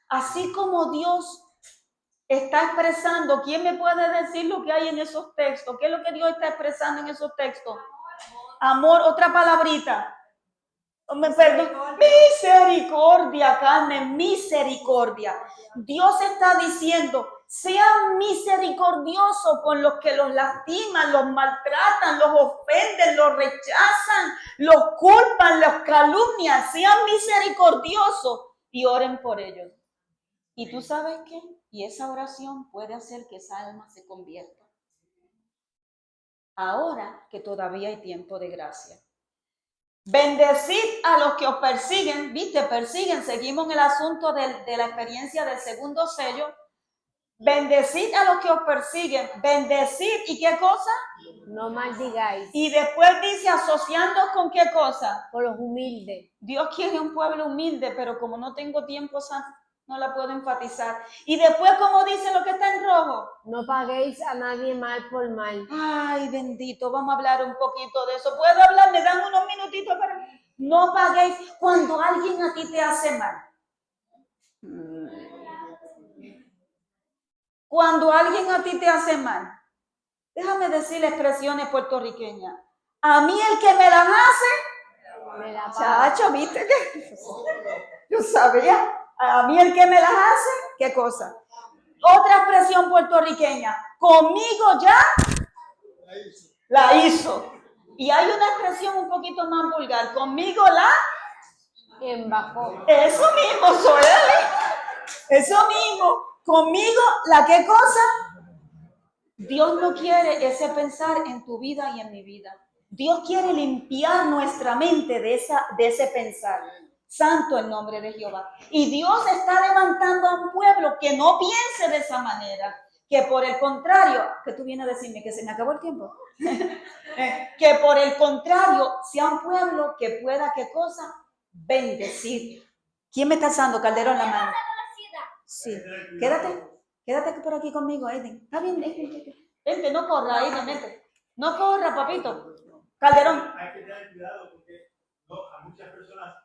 así como Dios está expresando. ¿Quién me puede decir lo que hay en esos textos? ¿Qué es lo que Dios está expresando en esos textos? Amor, otra palabrita. Perdón. Misericordia, Carmen, misericordia. Dios está diciendo, sean misericordiosos con los que los lastiman, los maltratan, los ofenden, los rechazan, los culpan, los calumnian. Sean misericordiosos y oren por ellos. ¿Y tú sabes qué? Y esa oración puede hacer que esa alma se convierta. Ahora que todavía hay tiempo de gracia. Bendecid a los que os persiguen, ¿viste? Persiguen, seguimos en el asunto de la experiencia del segundo sello. Bendecid a los que os persiguen, bendecid, ¿y qué cosa? No maldigáis. Y después dice, asociando con qué cosa? Con los humildes. Dios quiere un pueblo humilde, pero como no tengo tiempo, no la puedo enfatizar. Y después, como dice lo que está en rojo. No paguéis a nadie mal por mal. Ay, bendito, vamos a hablar un poquito de eso. ¿Puedo hablar? ¿Me dan unos minutitos para...? No paguéis cuando alguien a ti te hace mal. Cuando alguien a ti te hace mal, déjame decir expresiones puertorriqueñas. A mí el que me las hace, Me la paga. chacho, ¿viste que? Yo sabía. A mí el que me las hace, ¿qué cosa? Otra expresión puertorriqueña. Conmigo ya la hizo. Y hay una expresión un poquito más vulgar. Conmigo la... Embajó. Eso mismo, Soeli. Eso mismo. Conmigo, ¿la qué cosa? Dios no quiere ese pensar en tu vida y en mi vida. Dios quiere limpiar nuestra mente de ese pensar. Santo el nombre de Jehová. Y Dios está levantando a un pueblo que no piense de esa manera. Que por el contrario, que tú vienes a decirme que se me acabó el tiempo. Que por el contrario, sea un pueblo que pueda, ¿qué cosa? Bendecir. ¿Quién me está alzando, Calderón, la mano? Sí, quédate por aquí conmigo, Aiden. Está bien, vente, no corra, Aiden, vente. No corra, papito. Calderón. Hay que tener cuidado porque a muchas personas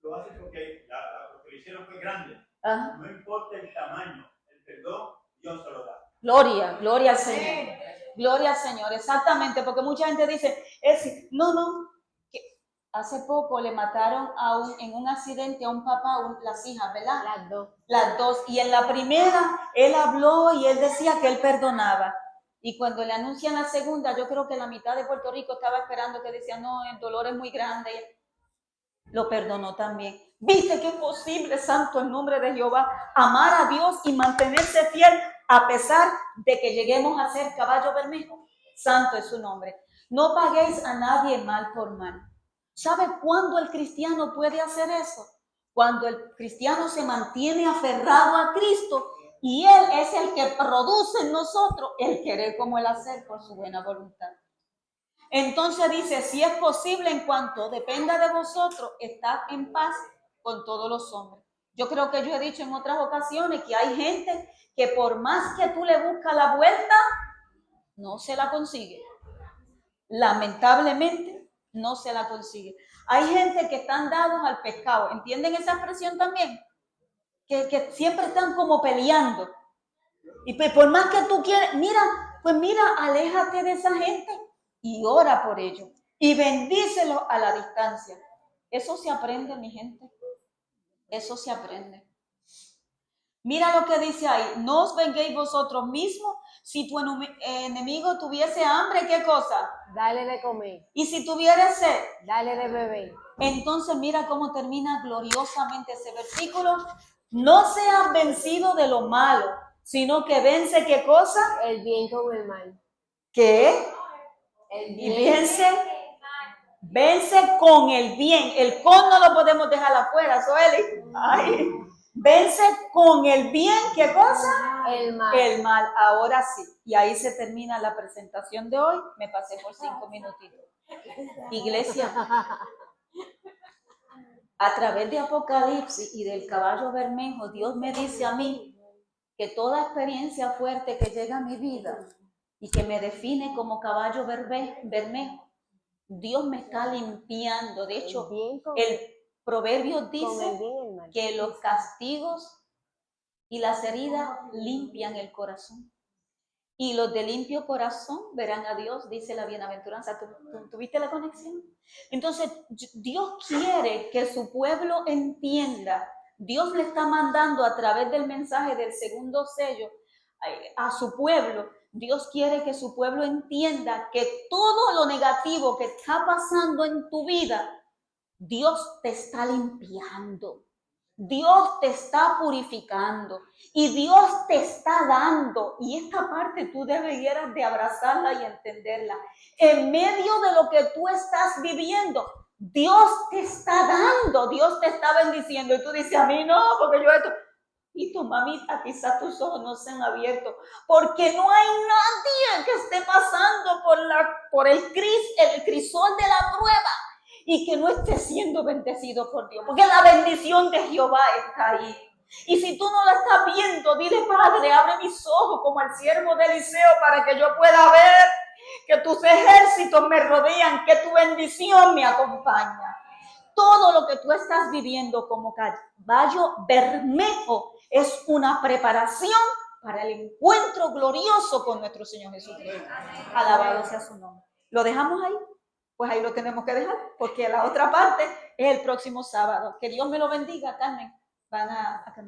lo hacen porque lo que le hicieron fue grande. Ajá. No importa el tamaño, el perdón, Dios se lo da. Gloria al Señor. Gloria al Señor, exactamente, porque mucha gente dice, no, que hace poco le mataron en un accidente a un papá, las hijas, ¿verdad? Las dos. Las dos. Y en la primera, él habló y él decía que él perdonaba. Y cuando le anuncian la segunda, yo creo que la mitad de Puerto Rico estaba esperando, que decía, no, el dolor es muy grande. Lo perdonó también. ¿Viste que es posible, santo el nombre de Jehová, amar a Dios y mantenerse fiel a pesar de que lleguemos a ser caballo bermejo? Santo es su nombre. No paguéis a nadie mal por mal. ¿Sabe cuándo el cristiano puede hacer eso? Cuando el cristiano se mantiene aferrado a Cristo y Él es el que produce en nosotros el querer como el hacer por su buena voluntad. Entonces dice, si es posible en cuanto dependa de vosotros, estad en paz con todos los hombres. Yo creo que yo he dicho en otras ocasiones que hay gente que por más que tú le buscas la vuelta, no se la consigue. Lamentablemente, no se la consigue. Hay gente que están dados al pescado. ¿Entienden esa expresión también? Que siempre están como peleando. Y pues por más que tú quieras, mira, aléjate de esa gente y ora por ellos. Y bendícelos a la distancia. Eso se aprende, mi gente. Eso se aprende. Mira lo que dice ahí. No os venguéis vosotros mismos. Si tu enemigo tuviese hambre, ¿qué cosa? Dale de comer, Y si tuviera sed, dale de beber. entonces mira cómo termina gloriosamente ese versículo. No seas vencido de lo malo, sino que vence, ¿qué cosa? El bien con el mal. ¿Qué? El Y bien. vence con el bien. El con no lo podemos dejar afuera, Soeli. Ay. Vence con el bien, ¿qué cosa? El mal. El mal, ahora sí. Y ahí se termina la presentación de hoy. Me pasé por 5 minutitos. Iglesia, a través de Apocalipsis y del caballo bermejo, Dios me dice a mí que toda experiencia fuerte que llega a mi vida y que me define como caballo bermejo, Dios me está limpiando. De hecho, el proverbio dice que los castigos y las heridas limpian el corazón. Y los de limpio corazón verán a Dios, dice la bienaventuranza. ¿Tuviste la conexión? Entonces, Dios quiere que su pueblo entienda. Dios le está mandando a través del mensaje del segundo sello a su pueblo. Dios quiere que su pueblo entienda que todo lo negativo que está pasando en tu vida, Dios te está limpiando. Dios te está purificando y Dios te está dando, y esta parte tú deberías de abrazarla y entenderla. En medio de lo que tú estás viviendo, Dios te está dando, Dios te está bendiciendo, y tú dices, a mí no, porque yo esto. Y tu mamita, quizás tus ojos no se han abierto, porque no hay nadie que esté pasando por el crisol de la prueba y que no esté siendo bendecido por Dios, porque la bendición de Jehová está ahí. Y si tú no la estás viendo, dile, Padre, abre mis ojos como al siervo de Eliseo para que yo pueda ver que tus ejércitos me rodean, que tu bendición me acompaña. Todo lo que tú estás viviendo como caballo bermejo es una preparación para el encuentro glorioso con nuestro Señor Jesucristo. Alabado sea su nombre. ¿Lo dejamos ahí? Pues ahí lo tenemos que dejar, porque la otra parte es el próximo sábado. Que Dios me lo bendiga, Carmen. Van a cantar.